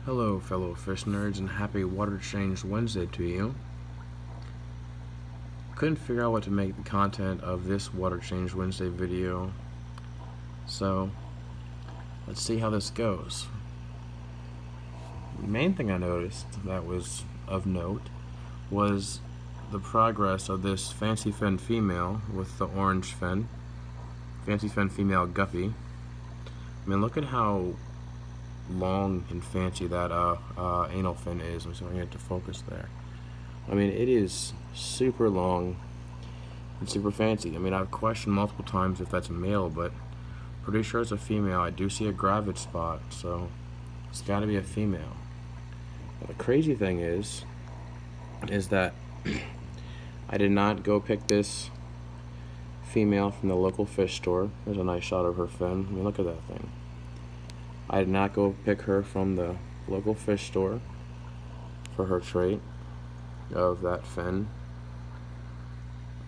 Hello fellow fish nerds, and happy Water Change Wednesday to you. Couldn't figure out what to make the content of this Water Change Wednesday video, so let's see how this goes. The main thing I noticed that was of note was the progress of this fancy fin female with the orange fin, fancy fin female guppy. I mean, look at how long and fancy that anal fin is. I'm just going to get to focus there. I mean, it is super long and super fancy. I mean, I've questioned multiple times if that's a male, but pretty sure it's a female. I do see a gravid spot, so it's got to be a female. Now, the crazy thing is that I did not go pick this female from the local fish store. There's a nice shot of her fin. I mean, look at that thing. I did not go pick her from the local fish store for her trait of that fin.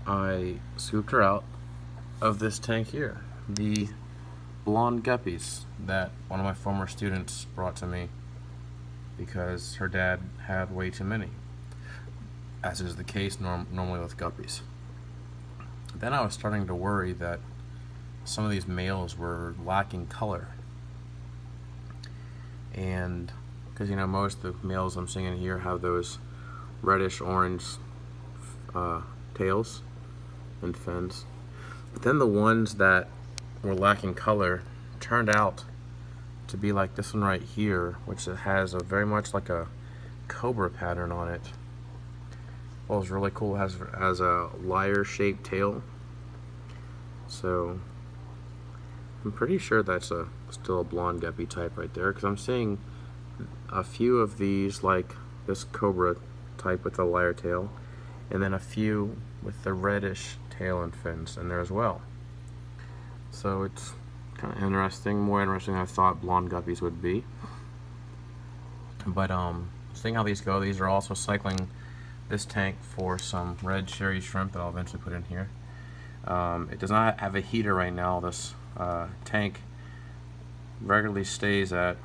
I scooped her out of this tank here, the blonde guppies that one of my former students brought to me because her dad had way too many, as is the case normally with guppies. Then I was starting to worry that some of these males were lacking color. And because, you know, most of the males I'm seeing in here have those reddish orange tails and fins, but then the ones that were lacking color turned out to be like this one right here, which has a very much like a cobra pattern on it. Well, it's really cool. It has a lyre shaped tail, so I'm pretty sure that's still a blonde guppy type right there, because I'm seeing a few of these like this cobra type with the lyre tail, and then a few with the reddish tail and fins in there as well. So it's kind of interesting, more interesting than I thought blonde guppies would be. But seeing how these go, these are also cycling this tank for some red cherry shrimp that I'll eventually put in here. It does not have a heater right now. This tank regularly stays at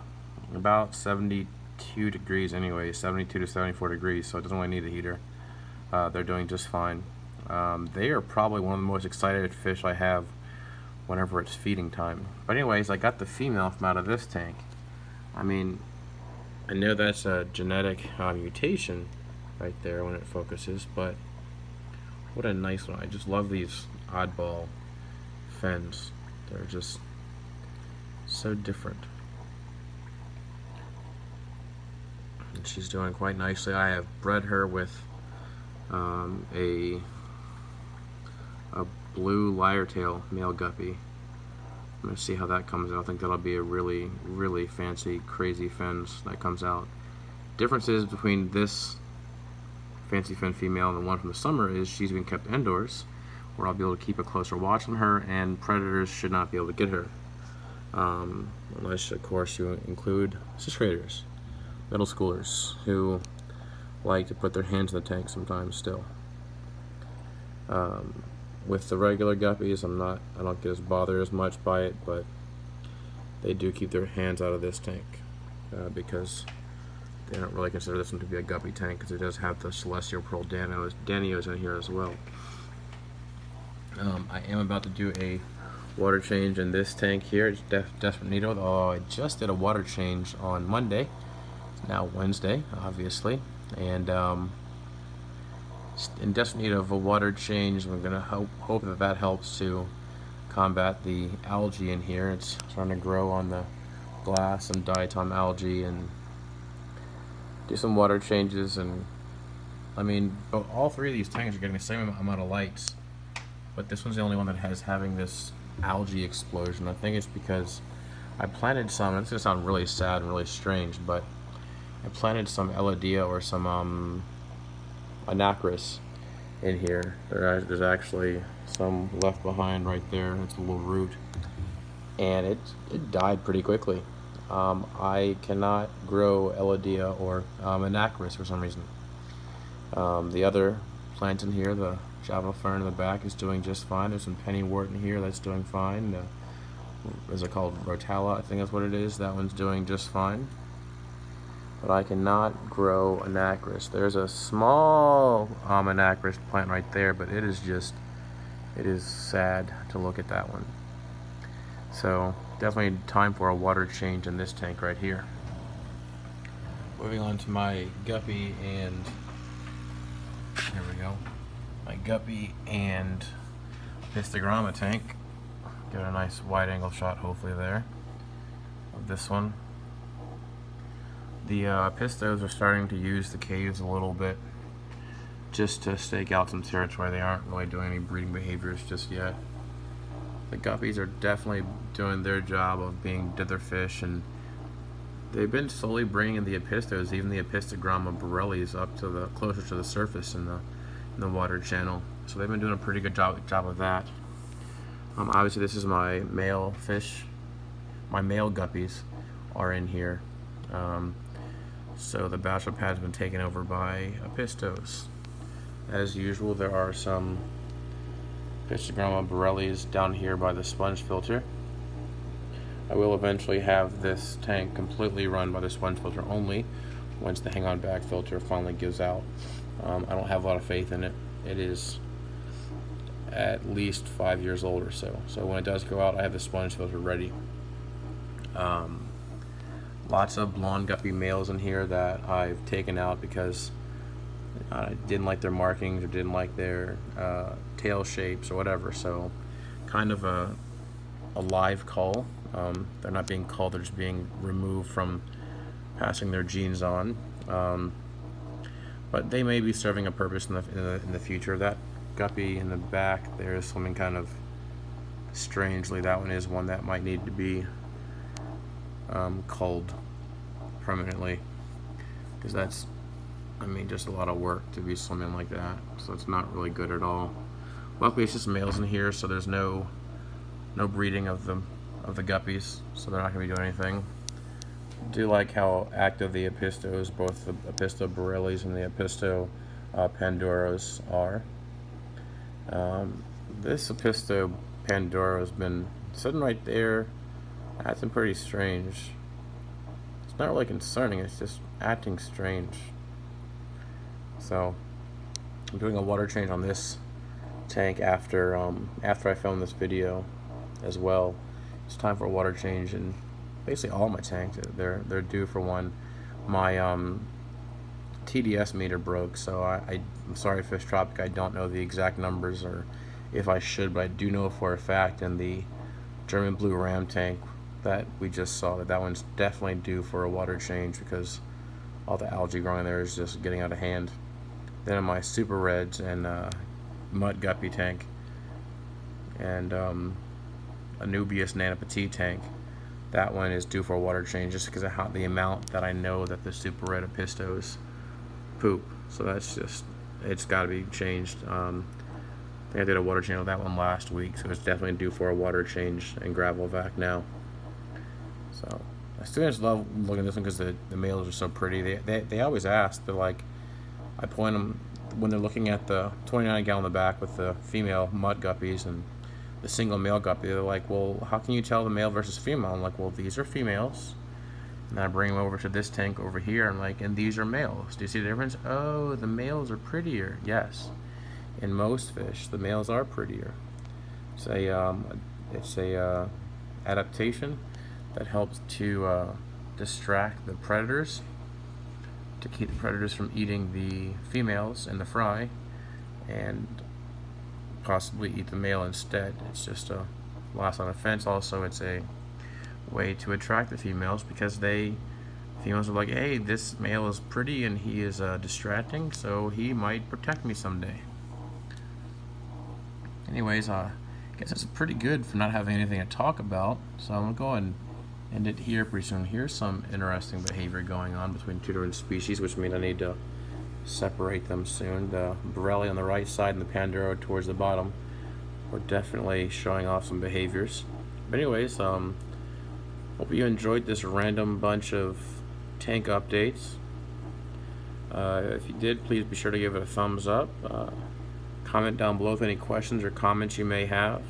about 72 degrees anyway, 72 to 74 degrees, so it doesn't really need a heater. They're doing just fine. They are probably one of the most excited fish I have whenever it's feeding time. But anyways, I got the female from out of this tank. I mean, I know that's a genetic mutation right there when it focuses, but what a nice one. I just love these oddball fins. They're just so different. And she's doing quite nicely. I have bred her with a blue lyre tail male guppy. I'm going to see how that comes out. I think that'll be a really, really fancy, crazy fins that comes out. Differences between this fancy fin female and the one from the summer is she's being kept indoors, where I'll be able to keep a closer watch on her, and predators should not be able to get her. Unless, of course, you include sixth graders, middle schoolers, who like to put their hands in the tank sometimes still. With the regular guppies, I don't get as bothered as much by it, but they do keep their hands out of this tank because they don't really consider this one to be a guppy tank, because it does have the celestial pearl danios in here as well. I am about to do a water change in this tank here. It's desperate need, although I just did a water change on Monday. It's now Wednesday, obviously, and in desperate need of a water change. We're gonna hope that helps to combat the algae in here. It's starting to grow on the glass, some diatom algae, and do some water changes. And I mean, all three of these tanks are getting the same amount of lights, but this one's the only one that has having this algae explosion. I think it's because I planted some, it's gonna sound really sad and really strange, but I planted some Eladia or some Anacris in here. There's actually some left behind right there. It's a little root, and it died pretty quickly. I cannot grow Eladia or Anacris for some reason. The other plant in here, the Java fern in the back, is doing just fine. There's some pennywort in here that's doing fine. Is it called Rotala? I think that's what it is. That one's doing just fine. but I cannot grow anacris. There's a small anacris plant right there, but it is sad to look at that one. So definitely time for a water change in this tank right here. Moving on to my guppy and there we go. My guppy and histogramma tank. Get a nice wide angle shot hopefully there of this one. The Apistos are starting to use the caves a little bit just to stake out some territory. They aren't really doing any breeding behaviors just yet. The guppies are definitely doing their job of being ditherfish, and they've been slowly bringing in the Apistos, even the Apistogramma borellis, up to the closer to the surface in the water channel. So they've been doing a pretty good job of that. Obviously, this is my male fish. My male guppies are in here. So the bachelor pad's been taken over by Apistos. As usual, there are some Apistogramma borellis down here by the sponge filter. I will eventually have this tank completely run by the sponge filter only once the hang-on back filter finally gives out. I don't have a lot of faith in it. It is at least 5 years old or so. So when it does go out, I have the sponge filter ready. Lots of blonde guppy males in here that I've taken out because I didn't like their markings or didn't like their tail shapes or whatever. So kind of a live cull. They're not being culled, they're just being removed from passing their genes on. But they may be serving a purpose in the future. That guppy in the back there is swimming kind of strangely. That one is one that might need to be culled permanently, because that's, I mean, just a lot of work to be swimming like that. So it's not really good at all. Luckily, it's just males in here, so there's no breeding of the guppies, so they're not going to be doing anything. I do like how active the Apistos, both the Apisto borellis and the Apisto panduros are. This Apisto panduro has been sitting right there, acting pretty strange. It's not really concerning, it's just acting strange. So I'm doing a water change on this tank after I film this video as well. It's time for a water change in basically all my tanks. They're due for one. My TDS meter broke, so I'm sorry, Fish Tropic, I don't know the exact numbers, or if I should, but I do know for a fact in the German blue ram tank that we just saw that one's definitely due for a water change because all the algae growing there is just getting out of hand. Then in my super reds and mud guppy tank and Anubias Nana Petite tank, that one is due for a water change just because of how the amount that I know that the super red Apistos poop. So that's just, it's got to be changed. I think I did a water change on that one last week, so it's definitely due for a water change and gravel vac now. So my students love looking at this one because the males are so pretty. They always ask. They're like, I point them when they're looking at the 29 gallon in the back with the female mud guppies and the single male guppy. They're like, well, how can you tell the male versus female? I'm like, well, these are females. And then I bring them over to this tank over here, and like, and these are males. Do you see the difference? Oh, the males are prettier. Yes, in most fish, the males are prettier. It's a adaptation that helps to distract the predators, to keep the predators from eating the females in the fry, and possibly eat the male instead. It's just a loss on offense. Also, it's a way to attract the females because females are like, hey, this male is pretty and he is distracting, so he might protect me someday. Anyways, I guess that's pretty good for not having anything to talk about, so I'm gonna go and end it here pretty soon. Here's some interesting behavior going on between two different species, which means I need to separate them soon. The Borelli on the right side and the Panduro towards the bottom are definitely showing off some behaviors. But anyways, hope you enjoyed this random bunch of tank updates. If you did, please be sure to give it a thumbs up. Comment down below with any questions or comments you may have.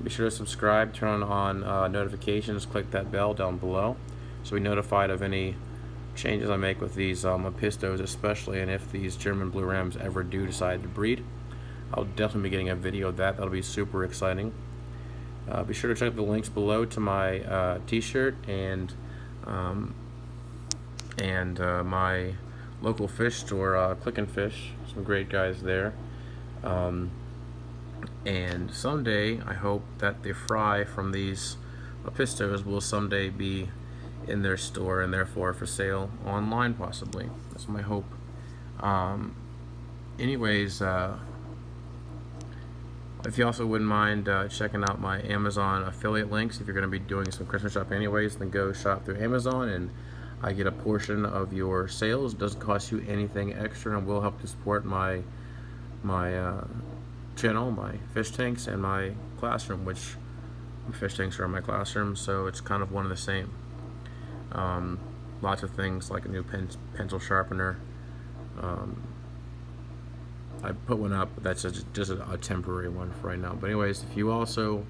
Be sure to subscribe, turn on notifications, click that bell down below so we're notified of any changes I make with these Apistos especially, and if these German blue rams ever do decide to breed, I'll definitely be getting a video of that. That'll be super exciting. Be sure to check the links below to my t-shirt and my local fish store, Click and Fish. Some great guys there. And someday I hope that the fry from these Apistos will someday be in their store and therefore for sale online, possibly. That's my hope. Anyways, if you also wouldn't mind checking out my Amazon affiliate links, if you're going to be doing some Christmas shopping anyways, then go shop through Amazon and I get a portion of your sales. It doesn't cost you anything extra and will help to support my channel, my fish tanks, and my classroom, which fish tanks are in my classroom, so it's kind of one of the same. Lots of things like a new pencil sharpener. I put one up, but that's just a temporary one for right now. But anyways, if you also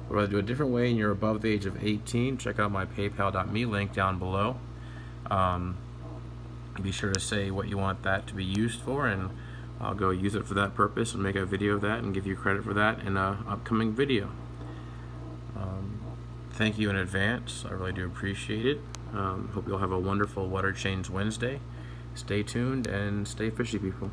would rather do a different way and you're above the age of 18, check out my paypal.me link down below. Be sure to say what you want that to be used for, and I'll go use it for that purpose and make a video of that and give you credit for that in an upcoming video. Thank you in advance. I really do appreciate it. Hope you'll have a wonderful Water Change Wednesday. Stay tuned and stay fishy, people.